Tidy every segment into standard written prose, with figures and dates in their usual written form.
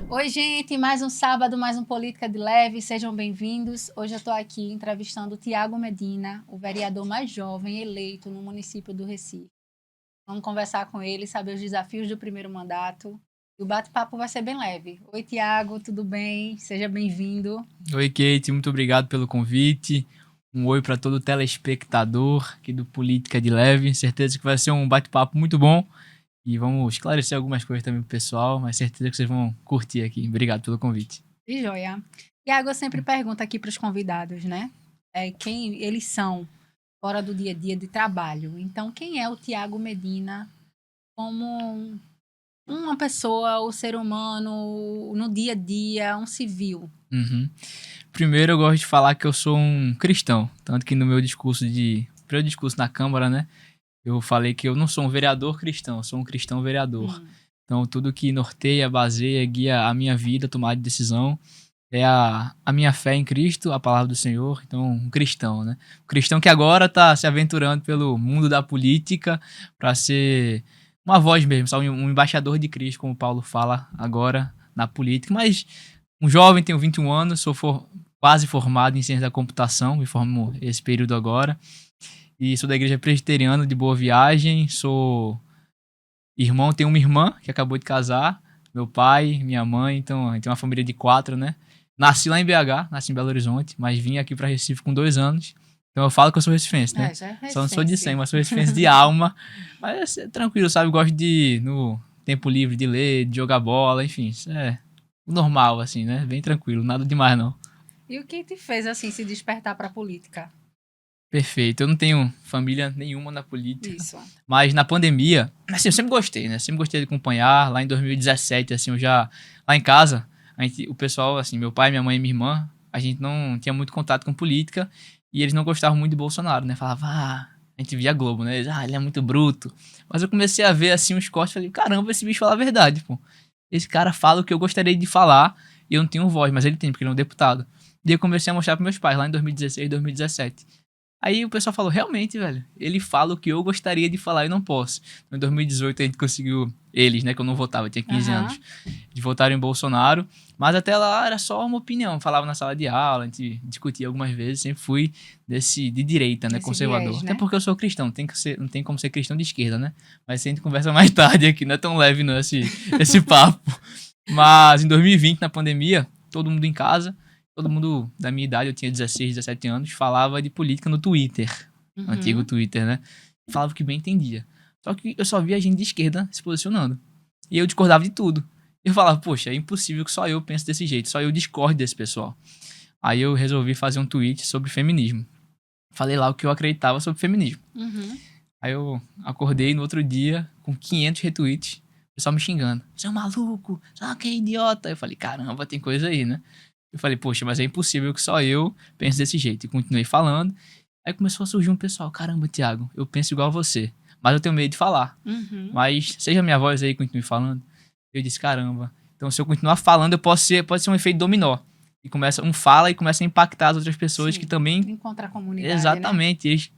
Oi, gente, mais um sábado, mais um Política de Leve, sejam bem-vindos. Hoje eu estou aqui entrevistando o Tiago Medina, o vereador mais jovem eleito no município do Recife. Vamos conversar com ele, saber os desafios do primeiro mandato. E o bate-papo vai ser bem leve. Oi, Tiago, tudo bem? Seja bem-vindo. Oi, Kate, muito obrigado pelo convite. Um oi para todo telespectador aqui do Política de Leve. Certeza que vai ser um bate-papo muito bom e vamos esclarecer algumas coisas também pro pessoal, mas certeza que vocês vão curtir aqui. Obrigado pelo convite. De joia. Tiago, eu sempre pergunto aqui para os convidados, né? Quem eles são fora do dia a dia de trabalho. Então, quem é o Tiago Medina como uma pessoa, o ser humano, no dia a dia, um civil? Uhum. Primeiro, eu gosto de falar que eu sou um cristão, tanto que no meu primeiro discurso na Câmara, né, eu falei que eu não sou um vereador cristão, eu sou um cristão vereador. Então, tudo que norteia, baseia, guia a minha vida, tomada de decisão, é a minha fé em Cristo, a palavra do Senhor. Então, um cristão, né? Um cristão que agora está se aventurando pelo mundo da política para ser uma voz mesmo, só um embaixador de Cristo, como Paulo fala agora na política. Mas um jovem, tenho 21 anos, quase formado em ciência da computação, me formo esse período agora. E sou da igreja presbiteriana de Boa Viagem, sou irmão, tenho uma irmã que acabou de casar, meu pai, minha mãe, então a gente tem uma família de 4, né? Nasci lá em BH, nasci em Belo Horizonte, mas vim aqui para Recife com 2 anos. Então eu falo que eu sou recifense, né? Já é Só não sou de 100, recente. mas sou recifense de alma. Mas é tranquilo, sabe? Eu gosto de, no tempo livre, de ler, de jogar bola, enfim. Isso é o normal, assim, né? Bem tranquilo, nada demais não. E o que te fez, assim, se despertar para a política? Perfeito. Eu não tenho família nenhuma na política, Isso. mas na pandemia, assim, eu sempre gostei, né? Sempre gostei de acompanhar. Lá em 2017, assim, lá em casa, o pessoal, assim, meu pai, minha mãe e minha irmã, a gente não tinha muito contato com política e eles não gostavam muito de Bolsonaro, né? Falava, a gente via Globo, né? Eles, ele é muito bruto. Mas eu comecei a ver, assim, uns cortes e falei, caramba, esse bicho fala a verdade, pô. Esse cara fala o que eu gostaria de falar e eu não tenho voz, mas ele tem, porque ele é um deputado. E eu comecei a mostrar para meus pais, lá em 2016, 2017. Aí o pessoal falou, realmente, velho, ele fala o que eu gostaria de falar e não posso. Então, em 2018 a gente conseguiu, eles, né, que eu não votava, eu tinha 15 anos, de votar em Bolsonaro, mas até lá era só uma opinião, falava na sala de aula, a gente discutia algumas vezes, sempre fui de direita, né, Esse conservador. viés, Até né? porque eu sou cristão, não tem como ser cristão de esquerda, né? Mas a gente conversa mais tarde aqui, não é tão leve não esse papo. Mas em 2020, na pandemia, todo mundo em casa, todo mundo da minha idade, eu tinha 16, 17 anos, falava de política no Twitter, antigo Uhum. Twitter, né? Falava que bem entendia. Só que eu só via gente de esquerda se posicionando. E eu discordava de tudo. Eu falava, poxa, é impossível que só eu pense desse jeito, só eu discorde desse pessoal. Aí eu resolvi fazer um tweet sobre feminismo. Falei lá o que eu acreditava sobre feminismo. Uhum. Aí eu acordei no outro dia com 500 retweets, o pessoal me xingando. Você é um maluco, que é idiota. Eu falei, caramba, tem coisa aí, né? Eu falei, poxa, mas é impossível que só eu pense desse jeito. E continuei falando. Aí começou a surgir um pessoal, caramba, Thiago, eu penso igual a você, mas eu tenho medo de falar. Uhum. Mas seja a minha voz aí, continue falando. Eu disse, caramba. Então se eu continuar falando, pode ser um efeito dominó. E um fala e começa a impactar as outras pessoas que Sim. também, Encontrar a comunidade, né? exatamente, eles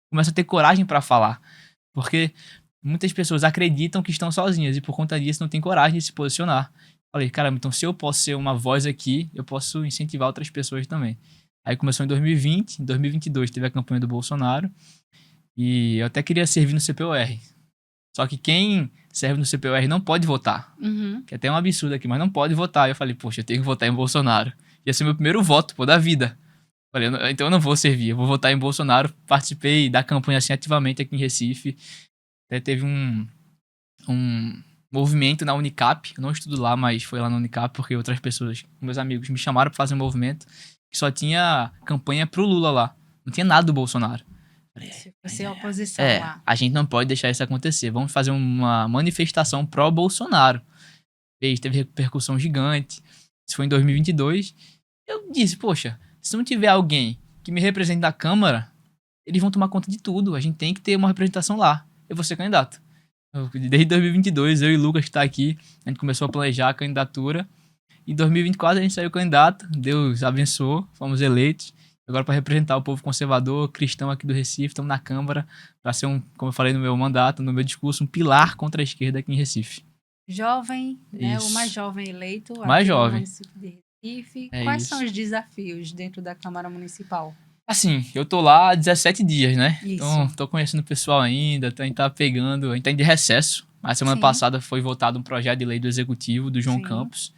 começam a ter coragem para falar. Porque muitas pessoas acreditam que estão sozinhas e por conta disso não têm coragem de se posicionar. Falei, caramba, então se eu posso ser uma voz aqui, eu posso incentivar outras pessoas também. Aí começou em 2020, em 2022 teve a campanha do Bolsonaro e eu até queria servir no CPUR. Só que quem serve no CPUR não pode votar. Uhum. Que é até um absurdo aqui, mas não pode votar. Eu falei, poxa, eu tenho que votar em Bolsonaro. Ia ser meu primeiro voto, pô, da vida. Falei, então eu não vou servir, eu vou votar em Bolsonaro. Participei da campanha assim ativamente aqui em Recife. Até teve um movimento na Unicap. Eu não estudo lá, mas foi lá na Unicap porque outras pessoas, meus amigos, me chamaram para fazer um movimento que só tinha campanha pro Lula lá. Não tinha nada do Bolsonaro. Falei, Se fosse a oposição lá. a gente não pode deixar isso acontecer. Vamos fazer uma manifestação pró-Bolsonaro. Teve repercussão gigante. Isso foi em 2022. Eu disse, poxa, se não tiver alguém que me represente na Câmara, eles vão tomar conta de tudo. A gente tem que ter uma representação lá. Eu vou ser candidato. Desde 2022, eu e o Lucas, que tá aqui, a gente começou a planejar a candidatura. Em 2024, a gente saiu candidato. Deus abençoou, fomos eleitos. Agora, para representar o povo conservador, cristão aqui do Recife, estamos na Câmara para ser como eu falei no meu mandato, no meu discurso, um pilar contra a esquerda aqui em Recife. Jovem, né? O Isso. mais jovem eleito Mais aqui no jovem. município de Recife. É Quais isso. são os desafios dentro da Câmara Municipal? Assim, eu tô lá há 17 dias, né? Então, Isso. tô conhecendo o pessoal ainda, a gente tá pegando, a gente tá indo de recesso. A semana Sim, passada foi votado um projeto de lei do Executivo, do João sim. Campos,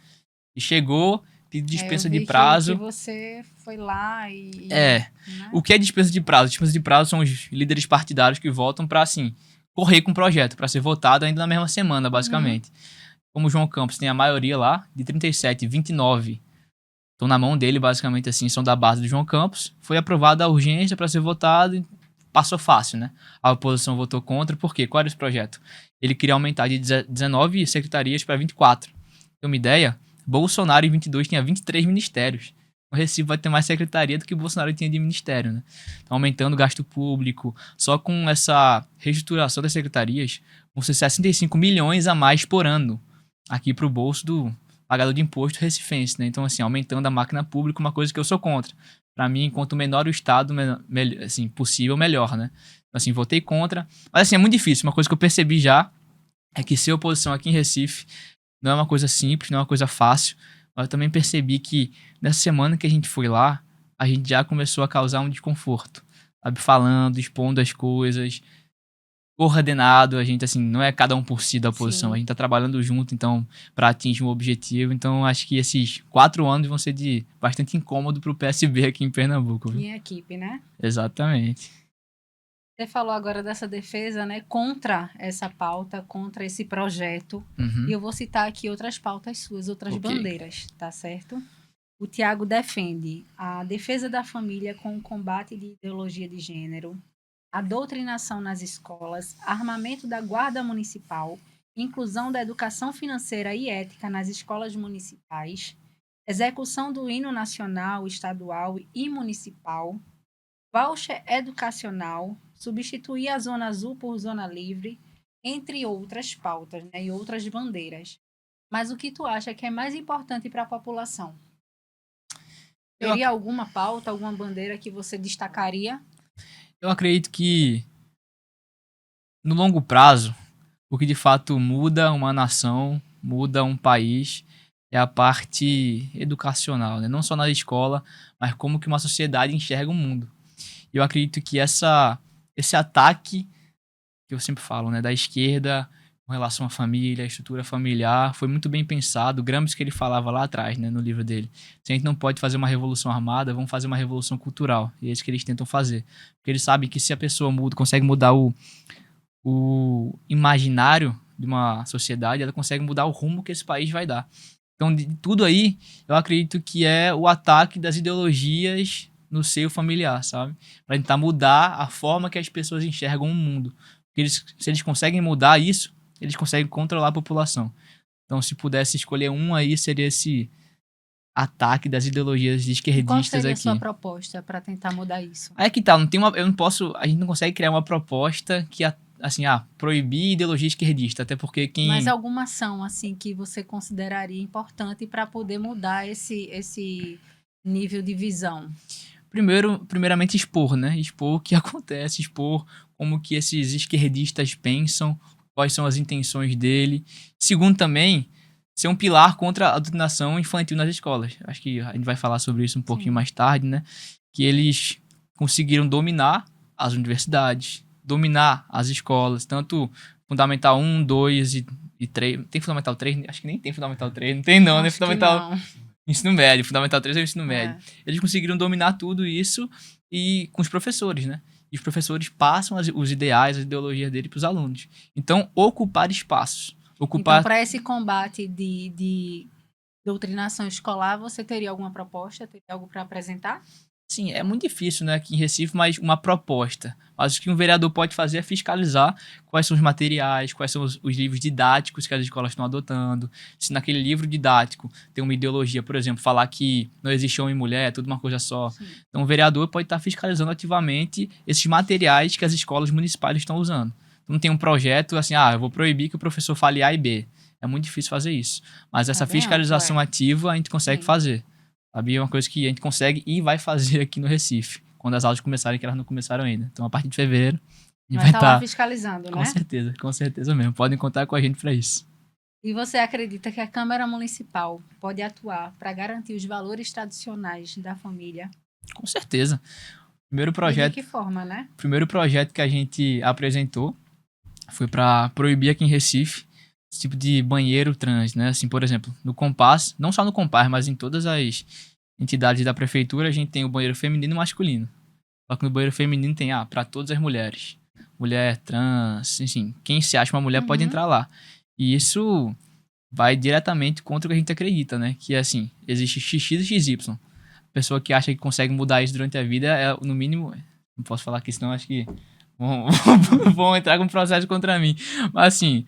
e chegou, pedido de Eu dispensa de vi que prazo. você foi lá É, né? o que é dispensa de prazo? Dispensa de prazo são os líderes partidários que votam pra, assim, correr com o projeto, pra ser votado ainda na mesma semana, Uhum, basicamente. Como o João Campos tem a maioria lá, de 37, 29 estão na mão dele, basicamente assim, são da base do João Campos. Foi aprovada a urgência para ser votado e passou fácil, né? A oposição votou contra, por quê? Qual era esse projeto? Ele queria aumentar de 19 secretarias para 24. Tem uma ideia? Bolsonaro em 22 tinha 23 ministérios. O Recife vai ter mais secretaria do que o Bolsonaro tinha de ministério, né? Então, aumentando o gasto público. Só com essa reestruturação das secretarias, vão ser 65 milhões a mais por ano aqui para o bolso do pagador de imposto recifense, né? Então, assim, aumentando a máquina pública, uma coisa que eu sou contra. Para mim, quanto menor o Estado, assim, possível, melhor, né? Então, assim, votei contra. Mas, assim, é muito difícil. Uma coisa que eu percebi já é que ser oposição aqui em Recife não é uma coisa simples, não é uma coisa fácil. Mas eu também percebi que nessa semana que a gente foi lá, a gente já começou a causar um desconforto. Sabe? Falando, expondo as coisas, coordenado, a gente, assim, não é cada um por si da oposição, a sim. gente tá trabalhando junto, então, para atingir um objetivo. Então, acho que esses 4 anos vão ser de bastante incômodo pro PSB aqui em Pernambuco, viu? Minha equipe, né? Exatamente. Você falou agora dessa defesa, né, contra essa pauta, contra esse projeto. E Uhum. eu vou citar aqui outras pautas suas, outras Ok. bandeiras, tá certo? O Tiago defende a defesa da família com o combate de ideologia de gênero, a doutrinação nas escolas, armamento da guarda municipal, inclusão da educação financeira e ética nas escolas municipais, execução do hino nacional, estadual e municipal, voucher educacional, substituir a zona azul por zona livre, entre outras pautas, né, e outras bandeiras. Mas o que tu acha que é mais importante para a população? Eu, Teria ac- alguma pauta, alguma bandeira que você destacaria? eu acredito que, no longo prazo, o que de fato muda uma nação, muda um país, é a parte educacional, né? Não só na escola, mas como que uma sociedade enxerga o mundo. E eu acredito que esse ataque que eu sempre falo, né, da esquerda com relação à família, à estrutura familiar, foi muito bem pensado. O Gramsci que ele falava lá atrás, né, no livro dele. Se a gente não pode fazer uma revolução armada, vamos fazer uma revolução cultural. E é isso que eles tentam fazer. Porque eles sabem que se a pessoa muda, consegue mudar o imaginário de uma sociedade, ela consegue mudar o rumo que esse país vai dar. Então, de tudo aí, eu acredito que é o ataque das ideologias no seio familiar, sabe? Para tentar mudar a forma que as pessoas enxergam o mundo. Porque se eles conseguem mudar isso, eles conseguem controlar a população. Então, se pudesse escolher um aí, seria esse ataque das ideologias E qual esquerdistas seria a sua aqui. proposta para tentar mudar isso? Aí é que tá, não tem eu não posso, a gente não consegue criar uma proposta que assim, proibir ideologia esquerdista, até porque Mas quem alguma ação assim que você consideraria importante para poder mudar esse nível de visão? primeiramente expor, né? Expor o que acontece, expor como que esses esquerdistas pensam, quais são as intenções dele. Segundo também, ser um pilar contra a doutrinação infantil nas escolas. Acho que a gente vai falar sobre isso um pouquinho Sim. mais tarde, né? Que eles conseguiram dominar as universidades, dominar as escolas, tanto Fundamental 1, 2 e 3. Tem Fundamental 3? Acho que nem tem Fundamental 3. Não tem não, né? Acho que Fundamental não. Ensino médio, Fundamental 3 é o ensino médio. É. Eles conseguiram dominar tudo isso e com os professores, né? E os professores passam os ideais, as ideologias dele para os alunos. Então, ocupar espaços. Então, Ocupar. para esse combate de doutrinação escolar, você teria alguma proposta? Teria algo para apresentar? Sim, é muito difícil, né, aqui em Recife, mas uma proposta. Mas o que um vereador pode fazer é fiscalizar quais são os materiais, quais são os livros didáticos que as escolas estão adotando. Se naquele livro didático tem uma ideologia, por exemplo, falar que não existe homem e mulher, é tudo uma coisa só. Sim. Então o vereador pode estar fiscalizando ativamente esses materiais que as escolas municipais estão usando. Então, não tem um projeto assim, eu vou proibir que o professor fale A e B. É muito difícil fazer isso. Mas É essa bem amplo, fiscalização é. ativa a gente consegue Sim. fazer. Sabe? É uma coisa que a gente consegue e vai fazer aqui no Recife, quando as aulas começarem, que elas não começaram ainda. Então, a partir de fevereiro, a gente Vai vai estar lá estar, fiscalizando, né? com certeza mesmo. Podem contar com a gente para isso. E você acredita que a Câmara Municipal pode atuar para garantir os valores tradicionais da família? Com certeza. Primeiro E de projeto, que forma, né? primeiro projeto que a gente apresentou foi para proibir aqui em Recife esse tipo de banheiro trans, né? Assim, por exemplo, no Compass, não só no Compass, mas em todas as entidades da prefeitura, a gente tem o banheiro feminino e masculino. Só que no banheiro feminino tem, para todas as mulheres. Mulher, trans, enfim, quem se acha uma mulher pode Uhum. entrar lá. E isso vai diretamente contra o que a gente acredita, né? Que, assim, existe XX e XY. Pessoa que acha que consegue mudar isso durante a vida é, no mínimo... Não posso falar aqui, senão acho que vão entrar com processo contra mim. Mas, assim,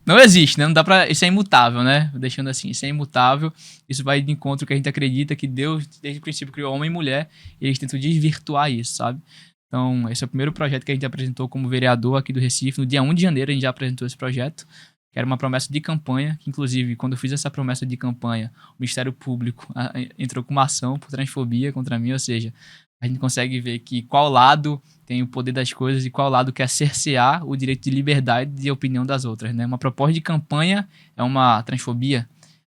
não existe, né? Não dá pra... Isso é imutável, né? Deixando assim, isso é imutável. Isso vai de encontro ao que a gente acredita, que Deus, desde o princípio, criou homem e mulher. E eles tentam desvirtuar isso, sabe? Então, esse é o primeiro projeto que a gente apresentou como vereador aqui do Recife. No dia 1 de janeiro, a gente já apresentou esse projeto, que era uma promessa de campanha, que, inclusive, quando eu fiz essa promessa de campanha, o Ministério Público entrou com uma ação por transfobia contra mim, ou seja, a gente consegue ver que qual lado tem o poder das coisas e qual lado quer cercear o direito de liberdade de opinião das outras, né? Uma proposta de campanha é uma transfobia?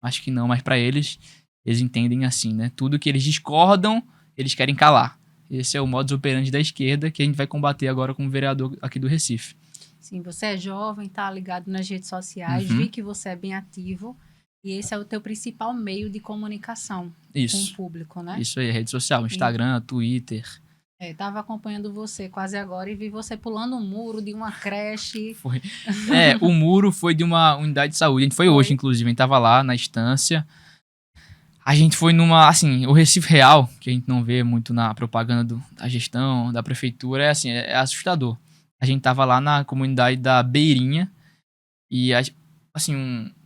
Acho que não, mas para eles, eles entendem assim, né? Tudo que eles discordam, eles querem calar. Esse é o modus operandi da esquerda que a gente vai combater agora como vereador aqui do Recife. Sim, você é jovem, tá ligado nas redes sociais, Uhum. vi que você é bem ativo e esse é o teu principal meio de comunicação com o Isso. público, né? Isso aí, rede social, Instagram, Twitter. Tava acompanhando você quase agora e vi você pulando um muro de uma creche. Foi. O muro foi de uma unidade de saúde. A gente foi hoje, inclusive. A gente tava lá na instância. A gente foi numa, assim, o Recife Real, que a gente não vê muito na propaganda da gestão, da prefeitura, é assim, é assustador. A gente tava lá na comunidade da Beirinha e, assim,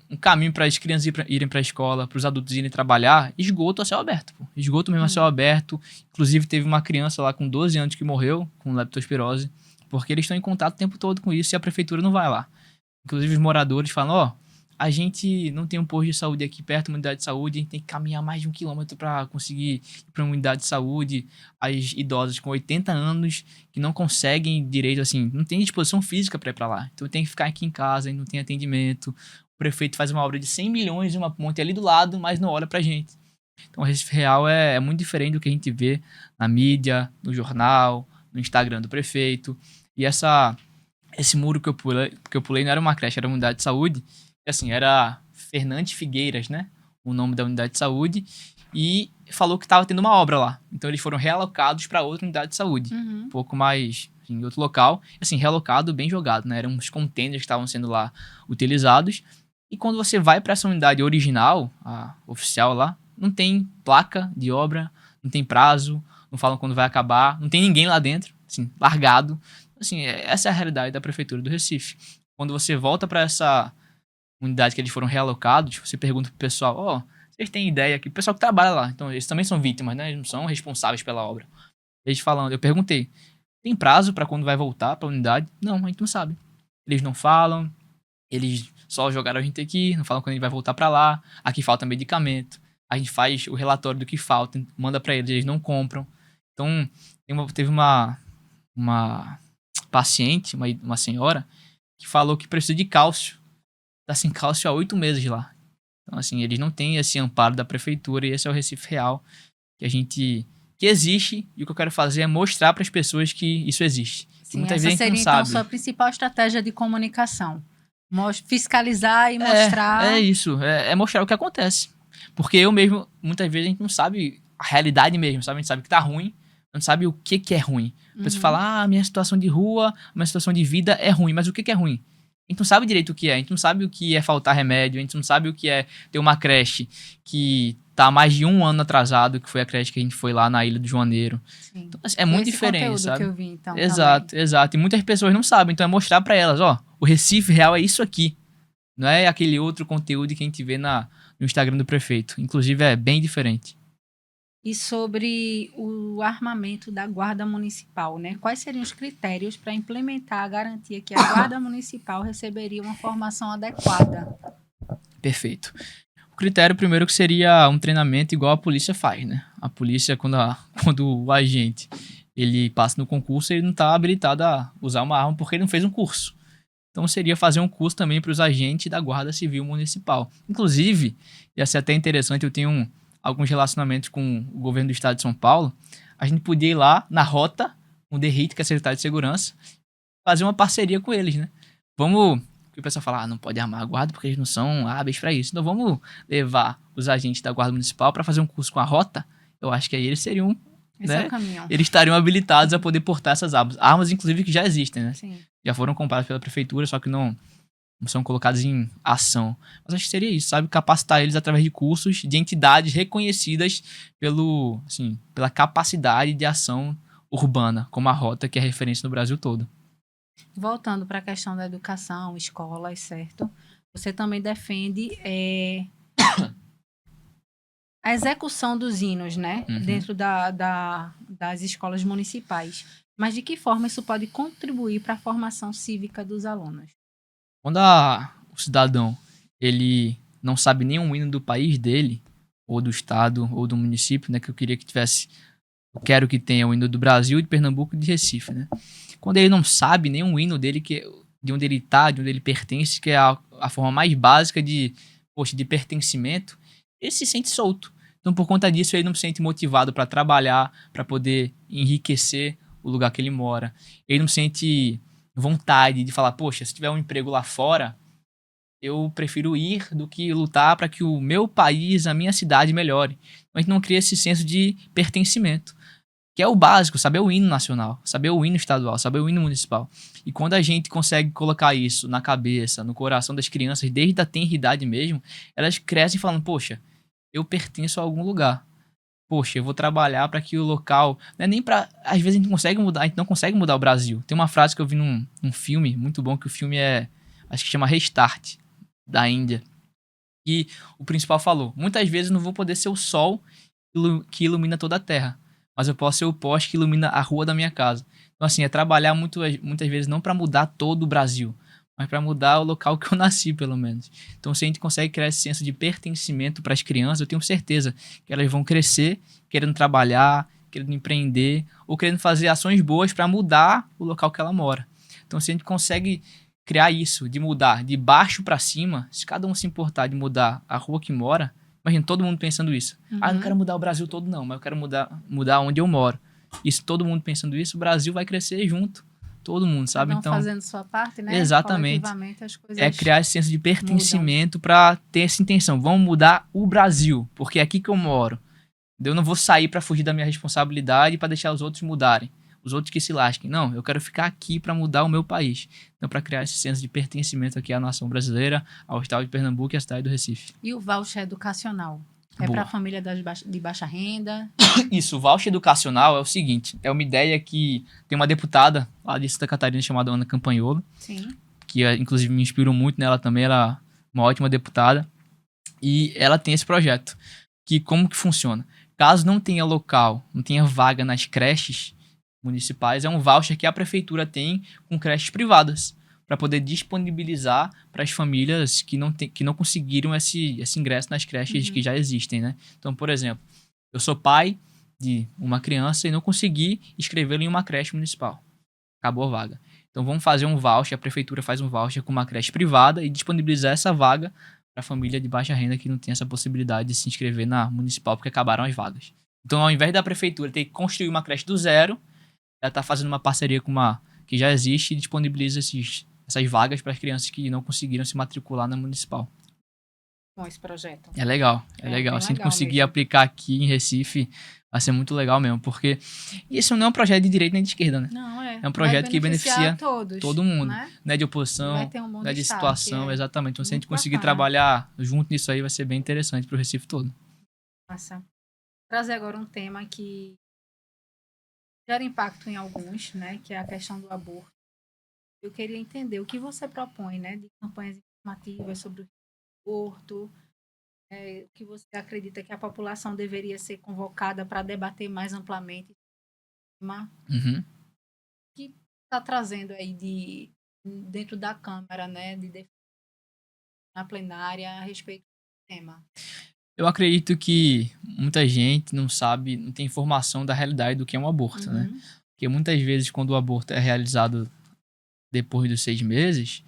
um caminho para as crianças irem para a escola, para os adultos irem trabalhar, esgoto a céu aberto, pô. Esgoto mesmo a céu aberto. Inclusive, teve uma criança lá com 12 anos que morreu com leptospirose, porque eles estão em contato o tempo todo com isso e a prefeitura não vai lá. Inclusive, os moradores falam, a gente não tem um posto de saúde aqui perto de uma unidade de saúde, a gente tem que caminhar mais de 1 quilômetro para conseguir ir para uma unidade de saúde. As idosas com 80 anos que não conseguem direito, assim, não tem disposição física para ir para lá. Então tem que ficar aqui em casa e não tem atendimento. O prefeito faz uma obra de 100 milhões em uma ponte ali do lado, mas não olha pra gente. Então o Recife Real é muito diferente do que a gente vê na mídia, no jornal, no Instagram do prefeito. E esse muro que eu pulei não era uma creche, era uma unidade de saúde. E, assim, era Fernandes Figueiras, né? O nome da unidade de saúde. E falou que estava tendo uma obra lá. Então eles foram realocados para outra unidade de saúde. Um pouco mais em outro local. Assim, realocado, bem jogado, né? Eram uns containers que estavam sendo lá utilizados. E quando você vai para essa unidade original, a oficial lá, não tem placa de obra, não tem prazo, não falam quando vai acabar, não tem ninguém lá dentro, assim, largado. Assim, essa é a realidade da prefeitura do Recife. Quando você volta para essa unidade que eles foram realocados, você pergunta pro pessoal, vocês têm ideia que o pessoal que trabalha lá, então eles também são vítimas, né? Eles não são responsáveis pela obra. Eles falando, eu perguntei, tem prazo para quando vai voltar para a unidade? Não, a gente não sabe. Eles não falam, eles só jogaram a gente aqui, não falam quando a gente vai voltar para lá. Aqui falta medicamento. A gente faz o relatório do que falta, manda para eles não compram. Então, teve uma paciente, uma senhora, que falou que precisa de cálcio. Tá sem cálcio há 8 meses lá. Então, assim, eles não têm esse amparo da prefeitura e esse é o Recife Real que existe, e o que eu quero fazer é mostrar para as pessoas que isso existe. Sim, muitas essa vezes a gente seria não então sabe. sua principal estratégia de comunicação. Fiscalizar e mostrar. É isso, é mostrar o que acontece. Porque eu mesmo, muitas vezes a gente não sabe a realidade mesmo, sabe? A gente sabe que tá ruim, não sabe o que é ruim. A pessoa fala, minha situação de rua, minha situação de vida é ruim, mas o que é ruim? A gente não sabe direito o que é, a gente não sabe o que é faltar remédio, a gente não sabe o que é ter uma creche que tá há mais de 1 ano atrasado, que foi a creche que a gente foi lá na Ilha do Joaneiro. Sim. Então, assim, é muito esse diferente, sabe? Que eu vi, então, exato, também. exato. E muitas pessoas não sabem, então é mostrar pra elas, o Recife Real é isso aqui. Não é aquele outro conteúdo que a gente vê no Instagram do prefeito. Inclusive, é bem diferente. E sobre o armamento da Guarda Municipal, né? Quais seriam os critérios para implementar a garantia que a Guarda Municipal receberia uma formação adequada? Perfeito. O critério primeiro que seria um treinamento igual a polícia faz, né? A polícia, quando o agente ele passa no concurso, ele não está habilitado a usar uma arma porque ele não fez um curso. Então seria fazer um curso também para os agentes da Guarda Civil Municipal. Inclusive, ia ser até interessante, eu tenho alguns relacionamentos com o governo do estado de São Paulo, a gente podia ir lá na rota, com o DERIT, que é a Secretaria de Segurança, fazer uma parceria com eles, né? Vamos... Porque o pessoal fala, não pode armar a guarda porque eles não são hábeis para isso. Então vamos levar os agentes da Guarda Municipal para fazer um curso com a rota. Eu acho que aí eles seriam... Esse é o caminho. Eles estariam habilitados a poder portar essas armas. Armas, inclusive, que já existem, né? Sim. Já foram compradas pela prefeitura, só que não são colocadas em ação. Mas acho que seria isso, sabe? Capacitar eles através de cursos de entidades reconhecidas pela capacidade de ação urbana, como a Rota, que é referência no Brasil todo. Voltando para a questão da educação, escolas, certo? Você também defende a execução dos hinos, né? Uhum. Dentro das escolas municipais. Mas de que forma isso pode contribuir para a formação cívica dos alunos? Quando o cidadão ele não sabe nenhum hino do país dele, ou do estado, ou do município, né? Que eu quero que tenha o hino do Brasil, de Pernambuco e de Recife, né? Quando ele não sabe nenhum hino dele, de onde ele tá, de onde ele pertence, que é a forma mais básica de pertencimento, ele se sente solto. Então, por conta disso, ele não se sente motivado para trabalhar, para poder enriquecer o lugar que ele mora. Ele não sente vontade de falar, poxa, se tiver um emprego lá fora, eu prefiro ir do que lutar para que o meu país, a minha cidade melhore. Então, a gente não cria esse senso de pertencimento, que é o básico, saber o hino nacional, saber o hino estadual, saber o hino municipal. E quando a gente consegue colocar isso na cabeça, no coração das crianças, desde a tenridade mesmo, elas crescem falando, poxa, eu pertenço a algum lugar. Poxa, eu vou trabalhar para que o local... Não é nem para... Às vezes a gente não consegue mudar o Brasil. Tem uma frase que eu vi num filme muito bom, que o filme acho que chama Restart, da Índia. E o principal falou, muitas vezes não vou poder ser o sol que ilumina toda a terra, mas eu posso ser o poste que ilumina a rua da minha casa. Então, assim, é trabalhar muitas vezes não para mudar todo o Brasil, mas para mudar o local que eu nasci, pelo menos. Então, se a gente consegue criar esse senso de pertencimento para as crianças, eu tenho certeza que elas vão crescer querendo trabalhar, querendo empreender, ou querendo fazer ações boas para mudar o local que ela mora. Então, se a gente consegue criar isso, de mudar de baixo para cima, se cada um se importar de mudar a rua que mora, imagina todo mundo pensando isso. Uhum. Eu não quero mudar o Brasil todo não, mas eu quero mudar onde eu moro. E se todo mundo pensando isso, o Brasil vai crescer junto. Todo mundo, sabe? Então, então fazendo sua parte, né? Exatamente. Coletivamente, as coisas é criar esse senso de pertencimento para ter essa intenção. Vamos mudar o Brasil, porque é aqui que eu moro. Eu não vou sair para fugir da minha responsabilidade para deixar os outros mudarem. Os outros que se lasquem. Não, eu quero ficar aqui para mudar o meu país. Então, para criar esse senso de pertencimento aqui à nação brasileira, ao estado de Pernambuco e à cidade do Recife. E o voucher educacional? É para a família de baixa renda? Isso, o voucher educacional é o seguinte, é uma ideia que tem uma deputada lá de Santa Catarina chamada Ana Campanholo, Sim. que inclusive me inspirou muito nela também, ela é uma ótima deputada, e ela tem esse projeto, que como que funciona? Caso não tenha local, não tenha vaga nas creches municipais, é um voucher que a prefeitura tem com creches privadas, para poder disponibilizar para as famílias que não conseguiram esse ingresso nas creches que já existem, né? Então, por exemplo, eu sou pai de uma criança e não consegui inscrevê-lo em uma creche municipal. Acabou a vaga. Então, vamos fazer um voucher, a prefeitura faz um voucher com uma creche privada e disponibilizar essa vaga para a família de baixa renda que não tem essa possibilidade de se inscrever na municipal porque acabaram as vagas. Então, ao invés da prefeitura ter que construir uma creche do zero, ela está fazendo uma parceria com uma que já existe e disponibiliza essas vagas para as crianças que não conseguiram se matricular na municipal. Com esse projeto. É legal. Se a gente conseguir mesmo. aplicar aqui em Recife, vai ser muito legal mesmo, porque isso não é um projeto de direita nem de esquerda, né? Não, É um projeto que beneficia todos, todo mundo. né? Não é de oposição, Vai ter um bom não é de destaque, situação, exatamente. Então, se a gente muito conseguir bacana. trabalhar junto nisso aí, vai ser bem interessante para o Recife todo. Massa. Vou trazer agora um tema que gera impacto em alguns, né? Que é a questão do aborto. Eu queria entender o que você propõe, né? De campanhas informativas sobre o aborto, o que você acredita que a população deveria ser convocada para debater mais amplamente esse tema. Uhum. O que está trazendo aí dentro da Câmara, né? De defesa na plenária a respeito do tema? Eu acredito que muita gente não sabe, não tem informação da realidade do que é um aborto, né? Porque muitas vezes, quando o aborto é realizado depois dos 6 meses,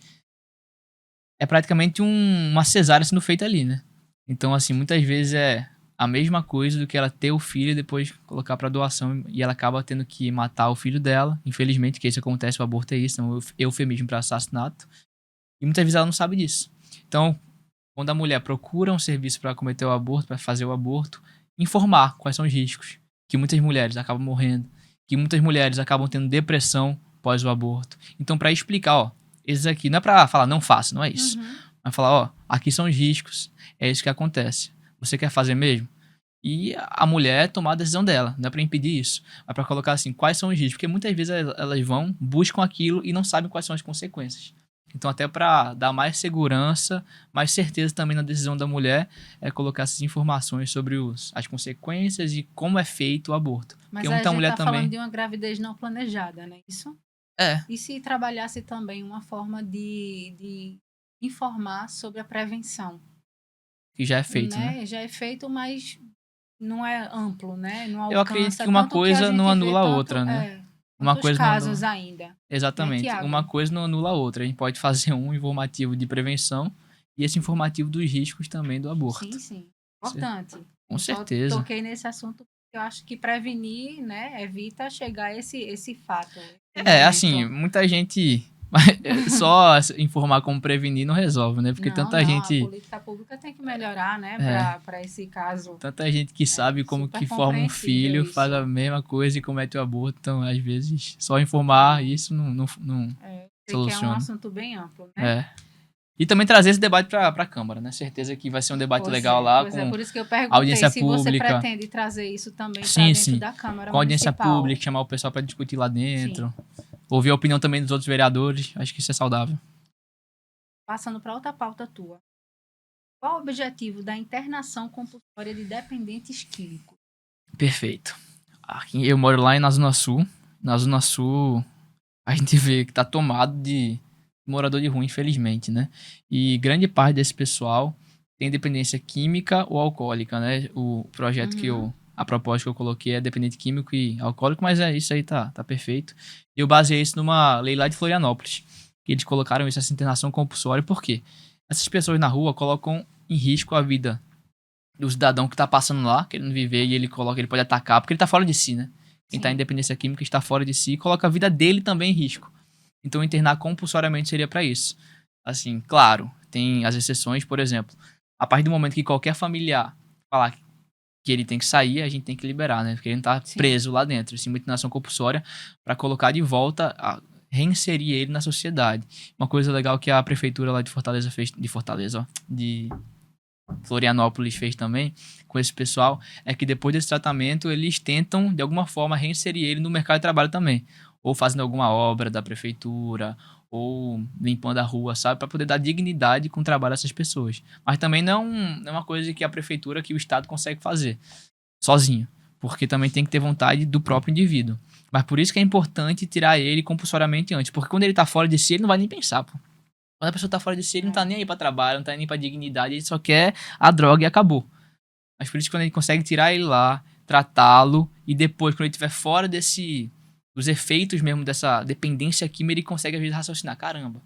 é praticamente uma cesárea sendo feita ali, né? Então, assim, muitas vezes é a mesma coisa do que ela ter o filho e depois colocar pra doação e ela acaba tendo que matar o filho dela. Infelizmente, que isso acontece, o aborto é isso, é um eufemismo para assassinato. E muitas vezes ela não sabe disso. Então, quando a mulher procura um serviço para cometer o aborto, para fazer o aborto, informar quais são os riscos. Que muitas mulheres acabam morrendo, que muitas mulheres acabam tendo depressão pós o aborto. Então, para explicar, ó, esses aqui não é para falar não faça, não é isso. Mas falar, ó, aqui são os riscos, é isso que acontece. Você quer fazer mesmo? E a mulher tomar a decisão dela, não é para impedir isso, mas para colocar assim, quais são os riscos, porque muitas vezes elas vão, buscam aquilo e não sabem quais são as consequências. Então, até para dar mais segurança, mais certeza também na decisão da mulher, é colocar essas informações sobre as consequências e como é feito o aborto. Mas porque aí a muita gente mulher tá também. falando de uma gravidez não planejada, né? Isso? É, E se trabalhasse também uma forma de informar sobre a prevenção, que já é feito, né? né? Já é feito, mas não é amplo, né? Não Eu acredito alcança que uma tanto que a coisa não gente vê anula a outra, né? Uma tantos coisa não casos anula. ainda, né, Exatamente. Uma Tiago? coisa não anula a outra. A gente pode fazer um informativo de prevenção e esse informativo dos riscos também do Sim, aborto. sim. Importante. Com Eu só certeza. toquei nesse assunto porque eu acho que prevenir, né, evita chegar a esse fato, esse É, assim, momento. muita gente. Só informar como prevenir não resolve, né? Porque Não, tanta não, a gente. política pública tem que melhorar, né, É, para esse caso. tanta gente que É sabe como super que forma um compreensível filho, faz a isso. mesma coisa e comete o aborto. Então, às vezes, só informar isso não Sei que é um soluciona. assunto bem amplo, né? É. E também trazer esse debate para a Câmara, né? Certeza que vai ser um debate legal lá Pois é, com por isso que eu perguntei audiência se você pública. pretende trazer isso também para Sim, dentro sim. da Câmara Com audiência Municipal. pública, chamar o pessoal para discutir lá Sim. dentro. Ouvir a opinião também dos outros vereadores. Acho que isso é saudável. Passando para outra pauta tua. Qual o objetivo da internação compulsória de dependentes químicos? Perfeito. Aqui, eu moro lá na Zona Sul. Na Zona Sul, a gente vê que tá tomado de morador de rua, infelizmente, né? E grande parte desse pessoal tem dependência química ou alcoólica, né? O projeto a proposta que eu coloquei é dependente químico e alcoólico, mas é isso aí, tá perfeito. E eu baseei isso numa lei lá de Florianópolis, que eles colocaram isso, essa internação compulsória, por quê? Essas pessoas na rua colocam em risco a vida do cidadão que tá passando lá, querendo viver, e ele pode atacar, porque ele tá fora de si, né? Quem tá em dependência química está fora de si e coloca a vida dele também em risco. Então, internar compulsoriamente seria para isso. Assim, claro, tem as exceções, por exemplo, a partir do momento que qualquer familiar falar que ele tem que sair, a gente tem que liberar, né? Porque ele não tá preso lá dentro. Assim, uma internação compulsória para colocar de volta, reinserir ele na sociedade. Uma coisa legal que a prefeitura lá de Fortaleza fez, de Florianópolis fez também com esse pessoal, é que depois desse tratamento eles tentam de alguma forma reinserir ele no mercado de trabalho também, ou fazendo alguma obra da prefeitura, ou limpando a rua, sabe, para poder dar dignidade com o trabalho dessas pessoas. Mas também não é uma coisa que a prefeitura, que o estado consegue fazer sozinho, porque também tem que ter vontade do próprio indivíduo. Mas por isso que é importante tirar ele compulsoriamente antes, porque quando ele tá fora de si, ele não vai nem pensar, pô. Quando a pessoa tá fora de si, ele não tá nem aí pra trabalho, não tá nem pra dignidade, ele só quer a droga e acabou. Mas por isso que quando a gente consegue tirar ele lá, tratá-lo, e depois, quando ele estiver fora dos efeitos mesmo dessa dependência química, ele consegue às vezes raciocinar, caramba,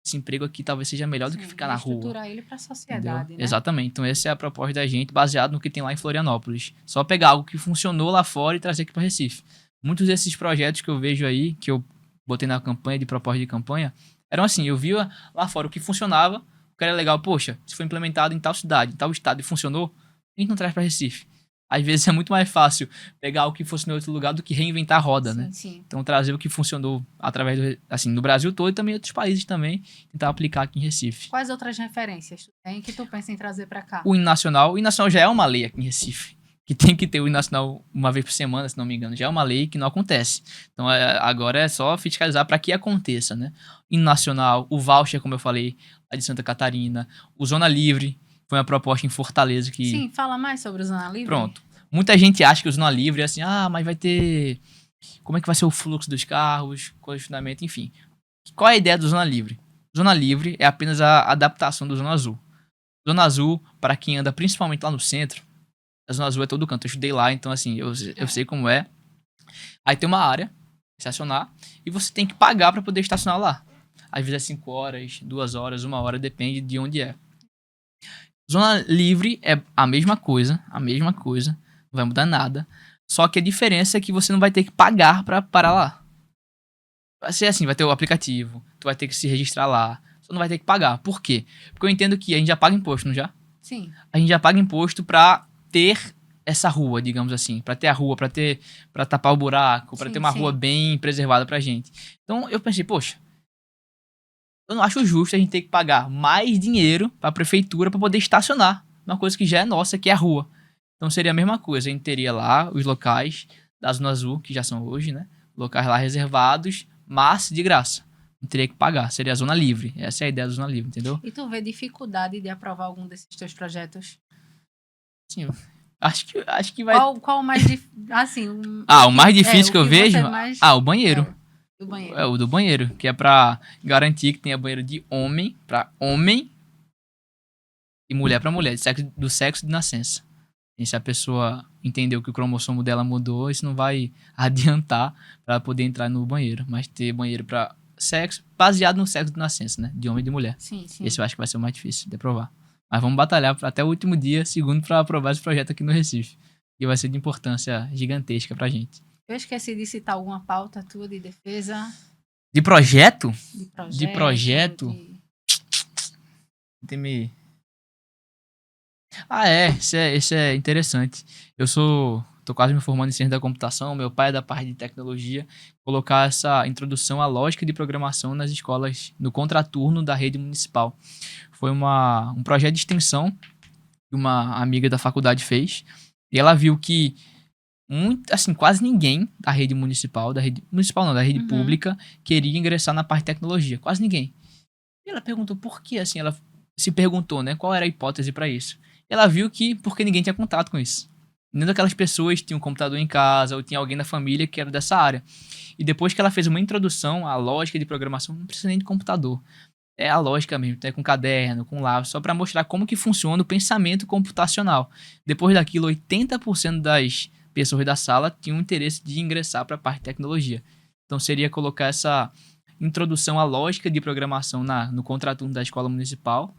esse emprego aqui talvez seja melhor do que ficar na rua. Estruturar ele para a Entendeu? sociedade, né? Exatamente. Então essa é a proposta da gente, baseado no que tem lá em Florianópolis. Só pegar algo que funcionou lá fora e trazer aqui para Recife. Muitos desses projetos que eu vejo aí, que eu botei na campanha, de proposta de campanha, eram assim, eu via lá fora o que funcionava, o que era legal, poxa, se foi implementado em tal cidade, em tal estado e funcionou, a gente não traz para Recife. Às vezes é muito mais fácil pegar o que fosse em outro lugar do que reinventar a roda, né? Sim. Então trazer o que funcionou através assim, no Brasil todo e também em outros países também, tentar aplicar aqui em Recife. Quais outras referências tu tem que tu pensa em trazer para cá? O hino nacional já é uma lei aqui em Recife, que tem que ter o hino nacional uma vez por semana, se não me engano, já é uma lei que não acontece. Então agora é só fiscalizar para que aconteça, né? Hino nacional, o voucher, como eu falei, lá de Santa Catarina, o Zona Livre, foi uma proposta em Fortaleza que... Sim, fala mais sobre o Zona Livre. Pronto. Muita gente acha que o Zona Livre é assim, mas vai ter... Como é que vai ser o fluxo dos carros, congestionamento, enfim. Qual é a ideia do Zona Livre? Zona Livre é apenas a adaptação do Zona Azul. Zona Azul, para quem anda principalmente lá no centro, a Zona Azul é todo canto. Eu estudei lá, então assim, eu sei como é. Aí tem uma área, estacionar, e você tem que pagar para poder estacionar lá. às vezes é 5 horas, 2 horas, 1 hora, depende de onde é. Zona livre é a mesma coisa, não vai mudar nada. Só que a diferença é que você não vai ter que pagar pra parar lá. Vai ser assim, vai ter o aplicativo, tu vai ter que se registrar lá, só não vai ter que pagar. Por quê? Porque eu entendo que a gente já paga imposto, não já? Sim. A gente já paga imposto pra ter essa rua, digamos assim, pra ter a rua, pra tapar o buraco, pra Sim, ter uma sim. rua bem preservada pra gente. Então eu pensei, poxa, eu não acho justo a gente ter que pagar mais dinheiro pra prefeitura pra poder estacionar uma coisa que já é nossa, que é a rua. Então seria a mesma coisa, a gente teria lá os locais da Zona Azul, que já são hoje, né? Locais lá reservados, mas de graça. Não teria que pagar, seria a zona livre. Essa é a ideia da zona livre, entendeu? E tu vê dificuldade de aprovar algum desses teus projetos? Sim, acho que vai. Qual o mais difícil? Assim, O mais difícil que eu vejo? Mais... O banheiro. O banheiro. É o do banheiro, que é pra garantir que tenha banheiro de homem pra homem e mulher pra mulher, do sexo de nascença. E se a pessoa entendeu que o cromossomo dela mudou, isso não vai adiantar pra poder entrar no banheiro. Mas ter banheiro pra sexo, baseado no sexo de nascença, né? De homem e de mulher. Sim, sim. Esse eu acho que vai ser o mais difícil de aprovar. Mas vamos batalhar até o último dia, segundo, pra aprovar esse projeto aqui no Recife. E vai ser de importância gigantesca pra gente. Eu esqueci de citar alguma pauta tua de defesa. De projeto? De projeto. Tem me... Isso é interessante. Tô quase me formando em ciência da computação, meu pai é da parte de tecnologia, colocar essa introdução à lógica de programação nas escolas, no contraturno da rede municipal. Foi um projeto de extensão que uma amiga da faculdade fez, e ela viu que quase ninguém da rede municipal, da rede pública, queria ingressar na parte de tecnologia, quase ninguém. E ela perguntou por que, assim, ela se perguntou, né, qual era a hipótese para isso. Ela viu que porque ninguém tinha contato com isso. Nem daquelas pessoas tinham um computador em casa ou tinha alguém da família que era dessa área. E depois que ela fez uma introdução à lógica de programação, não precisa nem de computador. É a lógica mesmo, né? Com caderno, com lápis, só para mostrar como que funciona o pensamento computacional. Depois daquilo, 80% das pessoas da sala tinham interesse de ingressar para a parte de tecnologia. Então seria colocar essa introdução à lógica de programação no contraturno da escola municipal,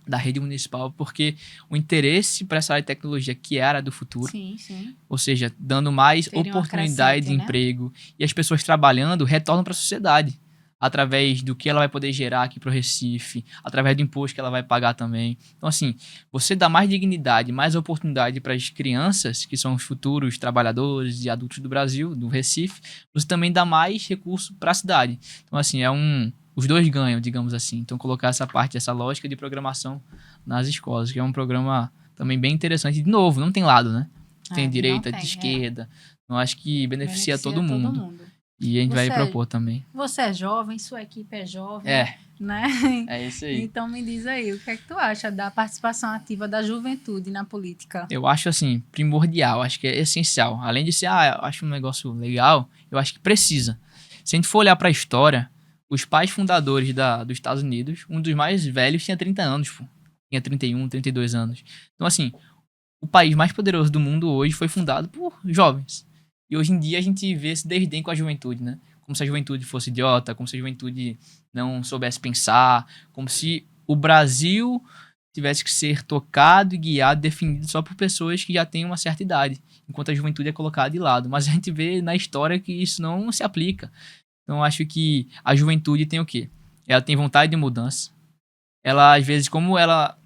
da rede municipal, porque o interesse para essa área de tecnologia, que é a área do futuro, sim, sim. Ou seja, dando mais Seria oportunidade de emprego, e as pessoas trabalhando retornam para a sociedade, através do que ela vai poder gerar aqui para o Recife, através do imposto que ela vai pagar também. Então, assim, você dá mais dignidade, mais oportunidade para as crianças, que são os futuros trabalhadores e adultos do Brasil, do Recife, você também dá mais recurso para a cidade. Então, assim, os dois ganham, digamos assim. Então, colocar essa lógica de programação nas escolas, que é um programa também bem interessante. De novo, não tem lado, né? Tem direita, de esquerda. Eu acho que beneficia todo mundo. E a gente vai propor também. Você é jovem, sua equipe é jovem. Né? É isso aí. Então me diz aí, o que é que tu acha da participação ativa da juventude na política? Eu acho, assim, primordial. Acho que é essencial. Além de ser, eu acho um negócio legal, eu acho que precisa. Se a gente for olhar para a história, os pais fundadores dos Estados Unidos, um dos mais velhos tinha 30 anos, pô. Tinha 31, 32 anos. Então, assim, o país mais poderoso do mundo hoje foi fundado por jovens. E hoje em dia a gente vê esse desdém com a juventude, né? Como se a juventude fosse idiota, como se a juventude não soubesse pensar, como se o Brasil tivesse que ser tocado e guiado, definido só por pessoas que já têm uma certa idade, enquanto a juventude é colocada de lado. Mas a gente vê na história que isso não se aplica. Então eu acho que a juventude tem o quê? Ela tem vontade de mudança. Ela, às vezes, como ela...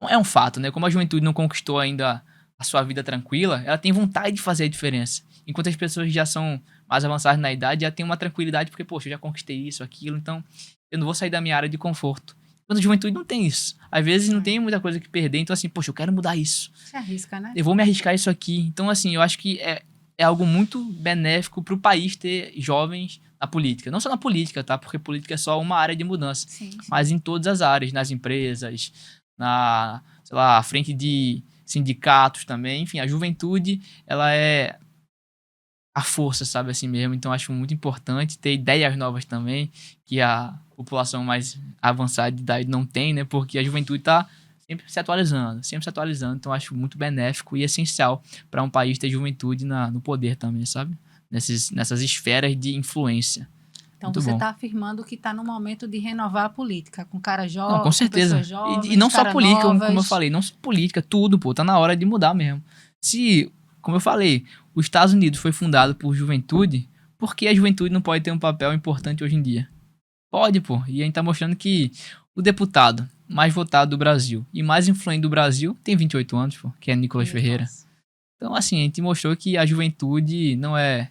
É um fato, né? Como a juventude não conquistou ainda a sua vida tranquila, ela tem vontade de fazer a diferença. Enquanto as pessoas já são mais avançadas na idade, já tem uma tranquilidade, porque, poxa, eu já conquistei isso, aquilo, então eu não vou sair da minha área de conforto. Enquanto a juventude não tem isso. Às vezes não tem muita coisa que perder, então assim, poxa, eu quero mudar isso. Se arrisca, né? Eu vou me arriscar isso aqui. Então, assim, eu acho que é algo muito benéfico pro país ter jovens na política. Não só na política, tá? Porque política é só uma área de mudança. Sim. Mas em todas as áreas, nas empresas, sei lá, à frente de sindicatos também. Enfim, a juventude, ela é a força, sabe, assim mesmo. Então, acho muito importante ter ideias novas também, que a população mais avançada de idade não tem, né? Porque a juventude tá sempre se atualizando, sempre se atualizando. Então, acho muito benéfico e essencial para um país ter juventude no poder também, sabe? Nessas esferas de influência. Então Muito você bom. está afirmando que está no momento de renovar a política, com cara jovem, Não, com certeza. pessoas jovens, E não só cara política, como eu novas. falei, não só política, tudo, pô, tá na hora de mudar mesmo. Se, como eu falei, os Estados Unidos foi fundado por juventude, por que a juventude não pode ter um papel importante hoje em dia? Pode, pô. E a gente tá mostrando que o deputado mais votado do Brasil e mais influente do Brasil tem 28 anos, pô, que é Nicolas Ferreira. Então, assim, a gente mostrou que a juventude não é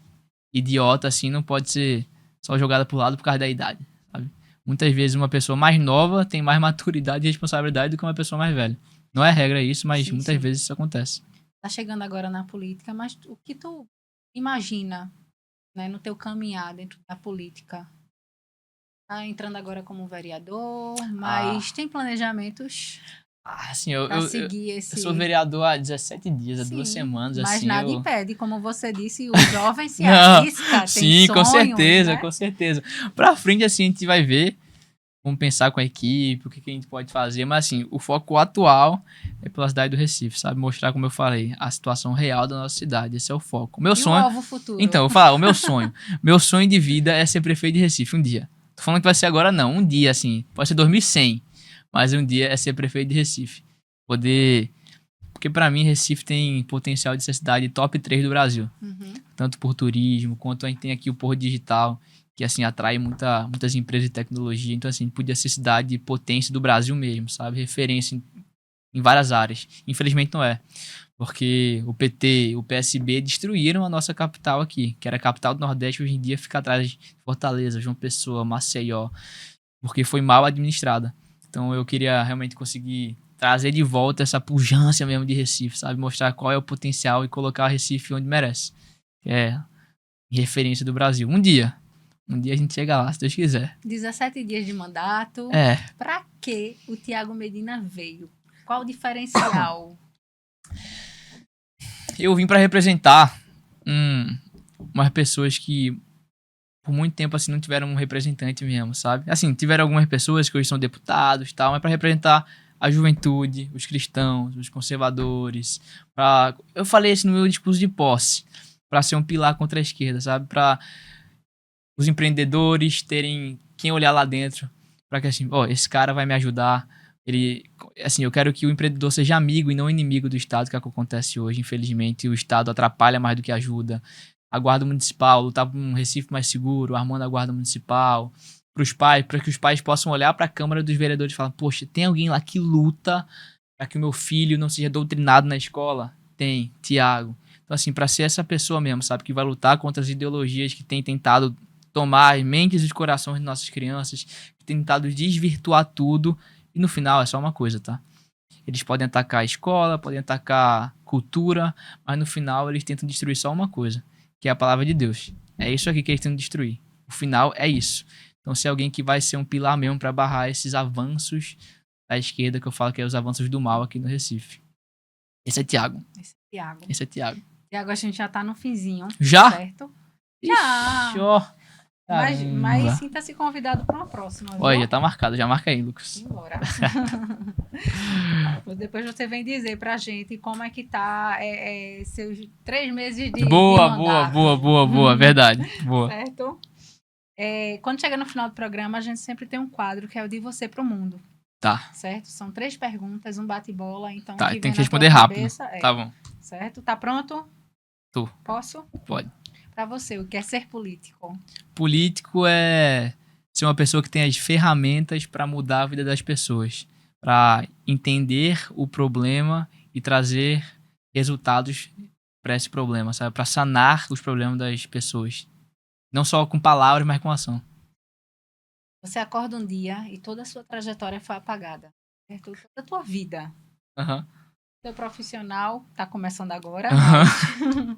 idiota, assim, não pode ser só jogada pro lado por causa da idade, sabe? Muitas vezes uma pessoa mais nova tem mais maturidade e responsabilidade do que uma pessoa mais velha. Não é regra isso, mas Sim, muitas sim. vezes isso acontece. Tá chegando agora na política, mas o que tu imagina, né, no teu caminhar dentro da política? Tá entrando agora como vereador, mas tem planejamentos Assim, para seguir eu esse... sou vereador há 17 dias, há Sim, 2 semanas, mas assim, nada eu... impede, como você disse, o jovem se Não, arrisca, tem sim, com sonhos, certeza, né? com certeza. Pra frente, assim, a gente vai ver, vamos pensar com a equipe, o que, que a gente pode fazer, mas assim, o foco atual é pela cidade do Recife, sabe? Mostrar, como eu falei, a situação real da nossa cidade, esse é o foco. O meu E sonho... o alvo futuro? Então, eu vou falar, o meu sonho de vida é ser prefeito de Recife, um dia. Tô falando que vai ser agora, não, um dia, assim, pode ser 2100, mas um dia é ser prefeito de Recife. Poder... Porque pra mim, Recife tem potencial de ser cidade top 3 do Brasil. Uhum. Tanto por turismo, quanto a gente tem aqui o Porto Digital, que assim atrai muitas empresas de tecnologia. Então assim, podia ser cidade de potência do Brasil mesmo, sabe? Referência em várias áreas. Infelizmente não é, porque o PT, o PSB destruíram a nossa capital aqui, que era a capital do Nordeste, hoje em dia fica atrás de Fortaleza, João Pessoa, Maceió, porque foi mal administrada. Então eu queria realmente conseguir trazer de volta essa pujança mesmo de Recife, sabe? Mostrar qual é o potencial e colocar o Recife onde merece. Que é referência do Brasil. Um dia a gente chega lá, se Deus quiser. 17 dias de mandato. É, Pra que o Tiago Medina veio? Qual o diferencial? eu vim pra representar umas pessoas que por muito tempo assim não tiveram um representante mesmo, sabe? Assim, tiveram algumas pessoas que hoje são deputados e tal, mas pra representar a juventude, os cristãos, os conservadores, eu falei isso no meu discurso de posse, pra ser um pilar contra a esquerda, sabe? Pra os empreendedores terem quem olhar lá dentro, para que assim, ó, esse cara vai me ajudar. Ele, assim, eu quero que o empreendedor seja amigo e não inimigo do Estado, que é o que acontece hoje. Infelizmente, o Estado atrapalha mais do que ajuda. A Guarda Municipal, lutar por um Recife mais seguro, armando a Guarda Municipal, para que os pais possam olhar para a Câmara dos Vereadores e falar: poxa, tem alguém lá que luta para que o meu filho não seja doutrinado na escola? Tem, Tiago. Então, assim, para ser essa pessoa mesmo, sabe, que vai lutar contra as ideologias que têm tentado tomar as mentes e os corações de nossas crianças, que têm tentado desvirtuar tudo, e no final é só uma coisa, tá? Eles podem atacar a escola, podem atacar a cultura, mas no final eles tentam destruir só uma coisa, que é a palavra de Deus. É isso aqui que eles tentam destruir. O final é isso. Então, se é alguém que vai ser um pilar mesmo para barrar esses avanços da esquerda, que eu falo que é os avanços do mal aqui no Recife. Esse é Tiago. Esse é Tiago. Tiago, a gente já tá no finzinho. Já? Certo? Já! Ixi, mas sinta-se convidado para uma próxima. Viu? Olha, já tá marcado. Já marca aí, Lucas. Embora. Depois você vem dizer pra gente como é que tá seus 3 meses de mandato. Boa. Verdade. Boa. Certo? Quando chega no final do programa, a gente sempre tem um quadro que é o de você pro mundo. Tá. Certo? São 3 perguntas, um bate-bola. Então, tá, tem que responder rápido. Tá bom. Certo? Tá pronto? Tô. Posso? Pode. Pra você, o que é ser político? Político é ser uma pessoa que tem as ferramentas para mudar a vida das pessoas, para entender o problema e trazer resultados para esse problema, sabe? Para sanar os problemas das pessoas. Não só com palavras, mas com ação. Você acorda um dia e toda a sua trajetória foi apagada. Certo? Toda a tua vida. Aham. Seu profissional tá começando agora. Uhum.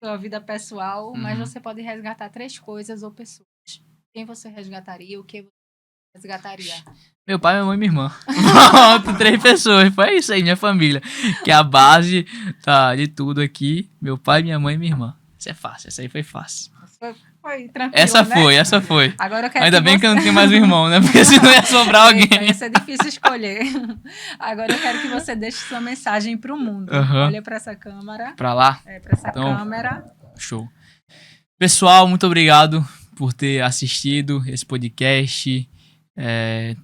Sua vida pessoal, mas você pode resgatar 3 coisas ou pessoas. Quem você resgataria? O que você resgataria? Meu pai, minha mãe e minha irmã. Pronto, 3 pessoas. Foi isso aí, minha família. Que é a base de tudo aqui. Meu pai, minha mãe e minha irmã. Isso é fácil, essa aí foi fácil. Foi tranquilo, essa foi. Agora eu quero Ainda bem que eu não tenho mais um irmão, né? Porque senão ia sobrar alguém. Ia ser difícil escolher. Agora eu quero que você deixe sua mensagem pro mundo. Olha pra essa câmera. Pra lá? Pra essa câmera. Show. Pessoal, muito obrigado por ter assistido esse podcast,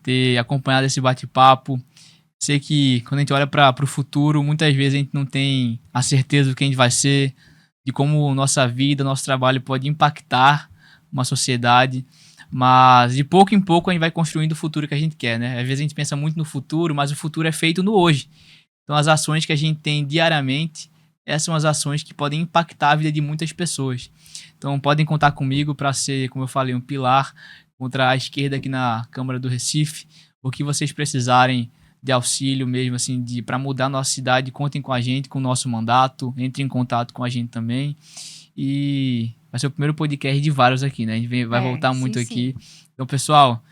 ter acompanhado esse bate-papo. Sei que quando a gente olha para o futuro, muitas vezes a gente não tem a certeza do que a gente vai ser, de como nossa vida, nosso trabalho pode impactar uma sociedade, mas de pouco em pouco a gente vai construindo o futuro que a gente quer, né? Às vezes a gente pensa muito no futuro, mas o futuro é feito no hoje. Então as ações que a gente tem diariamente, essas são as ações que podem impactar a vida de muitas pessoas. Então podem contar comigo para ser, como eu falei, um pilar contra a esquerda aqui na Câmara do Recife. O que vocês precisarem de auxílio mesmo, assim, para mudar a nossa cidade, contem com a gente, com o nosso mandato, entre em contato com a gente também. E vai ser o primeiro podcast de vários aqui, né? A gente vai voltar muito aqui. Então, pessoal,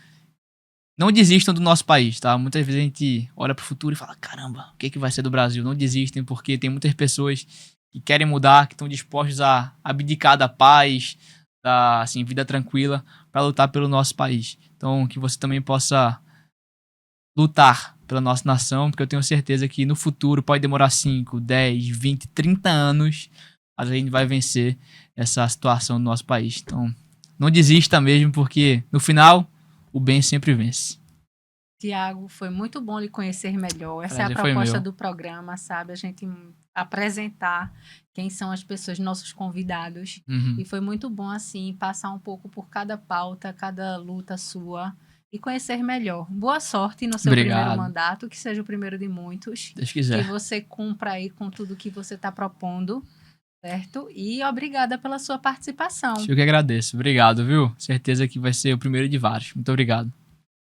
não desistam do nosso país, tá? Muitas vezes a gente olha pro futuro e fala, caramba, o que vai ser do Brasil? Não desistem, porque tem muitas pessoas que querem mudar, que estão dispostos a abdicar da paz, da, assim, vida tranquila, para lutar pelo nosso país. Então, que você também possa lutar pela nossa nação, porque eu tenho certeza que no futuro pode demorar 5, 10, 20, 30 anos, mas a gente vai vencer essa situação do nosso país. Então, não desista mesmo, porque no final, o bem sempre vence. Tiago, foi muito bom lhe conhecer melhor. Essa é a proposta do programa, sabe? A gente apresentar quem são as pessoas, nossos convidados. E foi muito bom, assim, passar um pouco por cada pauta, cada luta sua e conhecer melhor. Boa sorte no seu primeiro mandato, que seja o primeiro de muitos. Deus quiser. Que você cumpra aí com tudo que você está propondo, certo? E obrigada pela sua participação. Eu que agradeço. Obrigado, viu? Certeza que vai ser o primeiro de vários. Muito obrigado.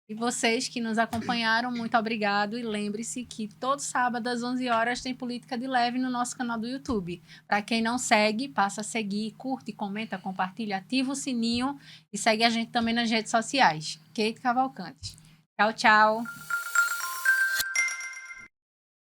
E vocês que nos acompanharam, muito obrigado. E lembre-se que todo sábado às 11 horas tem Política de Leve no nosso canal do YouTube. Para quem não segue, passa a seguir, curte, comenta, compartilha, ativa o sininho e segue a gente também nas redes sociais. Kate Cavalcante. Tchau, tchau.